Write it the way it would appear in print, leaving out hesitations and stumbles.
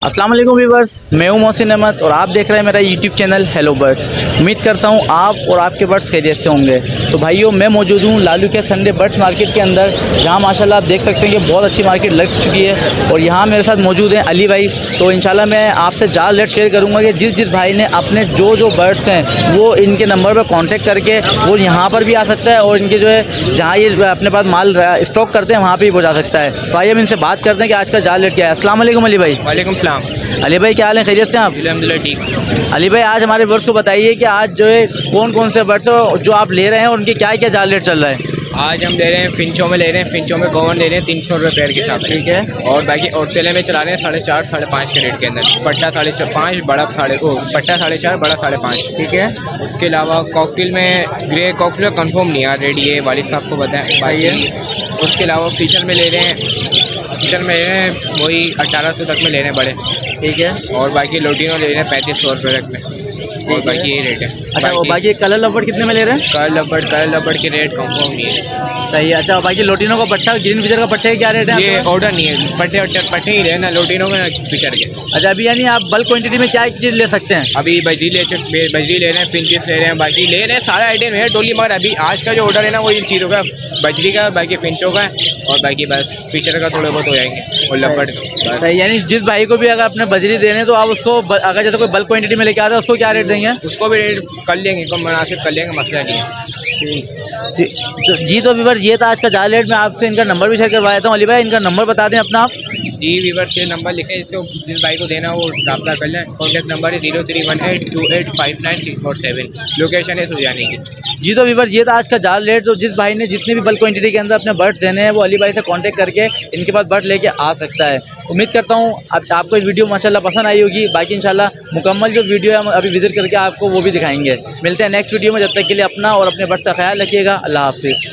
अस्सलाम वालेकुम व्यूअर्स, मैं हूं मोहसिन अहमद और आप देख रहे हैं मेरा यूट्यूब चैनल हेलो बर्ड्स। उम्मीद करता हूं आप और आपके बर्ड्स खैरियत से होंगे। तो भाइयों, मैं मौजूद हूं लालू के संडे बर्ड्स मार्केट के अंदर, जहां माशाल्लाह आप देख सकते हैं कि बहुत अच्छी मार्केट लग चुकी है। और यहां मेरे साथ मौजूद हैं अली भाई। तो इंशाल्लाह मैं आपसे ज़्यादा लेट शेयर करूँगा कि जिस भाई ने अपने जो बर्ड्स हैं वो इनके नंबर पर कॉन्टैक्ट करके वो यहाँ पर भी आ सकता है और इनके जो है जहाँ ये अपने पास माल स्टॉक करते हैं वहाँ पर भी पहुँचा सकता है। तो आइए हम इनसे बात करते हैं कि आज का ज़्यादा लेट क्या है। अस्सलाम वालेकुम अली भाई। वालेकुम सलाम। अली भाई क्या हाल है, खैरियत से आप? अल्हम्दुलिल्लाह ठीक। अली भाई, आज हमारे बर्ड्स को बताइए कि आज जो है कौन कौन से बर्ड्स हैं जो आप ले रहे हैं और उनके क्या क्या ज़्यादा लेट चल रहा है। आज हम ले रहे हैं फिंचों में, ले रहे हैं फिंचों में गोवन ले रहे हैं 300 रुपये पेयर के हिसाब से। ठीक है। और बाकी ऑस्ट्रेलिया में चला रहे हैं 4.5 5.5 के रेट के अंदर। पट्टा 5.5, बड़ा पट्टा 4.5, बड़ा 5.5। ठीक है। उसके अलावा कॉकटेल में ग्रे कॉकटेल कंफर्म नहीं आ रेडी है, वालिद साहब को बताएं। बाकी उसके अलावा फिशर में ले रहे हैं, फिशर में ले रहे हैं वही 1800 तक में ले रहे हैं बड़े। ठीक है। और बाकी लोटिनो ले रहे हैं 3500 रुपये तक में। और बाकी ये रेट है। अच्छा, और बाकी कलर लबड़ कितने में ले रहे हैं? कलर लबड़ के रेट कंफर्म नहीं है। सही है। अच्छा, बाकी लोटिनो का पट्टा, ग्रीन फिशर का पट्टे क्या रेट है? ये ऑर्डर नहीं है, पट्टे ही रहे ना लोटिनो में, फिशर के। अच्छा, अभी यानी आप बल्क क्वांटिटी में क्या चीज़ ले सकते हैं? अभी बजरी ले रहे हैं, फिंचेस ले रहे हैं, बाकी ले रहे हैं, सारा आइटम है टोली। मगर अभी आज का जो ऑर्डर है ना वो इन चीज़ों का, बजरी का, बाकी फिंचों का और बाकी बस फिशर का थोड़े बहुत हो जाएंगे और लबड़। सही, यानी जिस भाई को भी अगर अपने बजरी देने हैं तो आप उसको अगर जैसे कोई बल्क क्वांटिटी में लेके आता है उसको क्या रेट देंगे? उसको भी रेट कर लेंगे, कम मुनासिब कर लेंगे, मसला नहीं है। जी तो व्यूअर्स, ये था आज का ज़्यादा लेट। मैं आपसे इनका नंबर भी शेयर करवाया था। अली भाई, इनका नंबर बता दें अपना आप। जी वीवर से नंबर लिखें, इसको जिस भाई को देना वो रब्ता कर लें। कॉन्टैक्ट नंबर है 0318285947। लोकेशन है सुजानी की। जी तो व्यूअर्स, ये था आज का ज़्यादा लेट। तो जिस भाई ने जितने भी बल्क क्वांटिटी के अंदर अपने बर्ड्स देने हैं वो अली भाई से कांटेक्ट करके इनके पास बर्ड लेके आ सकता है। उम्मीद करता हूँ आपको ये वीडियो माशाल्लाह पसंद आई होगी। बाकी इंशाल्लाह मुकम्मल जो वीडियो है हम अभी विजिट करके आपको वो भी दिखाएंगे। मिलते हैं नेक्स्ट वीडियो में। जब तक के लिए अपना और अपने बर्ड्स का ख्याल रखिएगा। अल्लाह हाफिज़।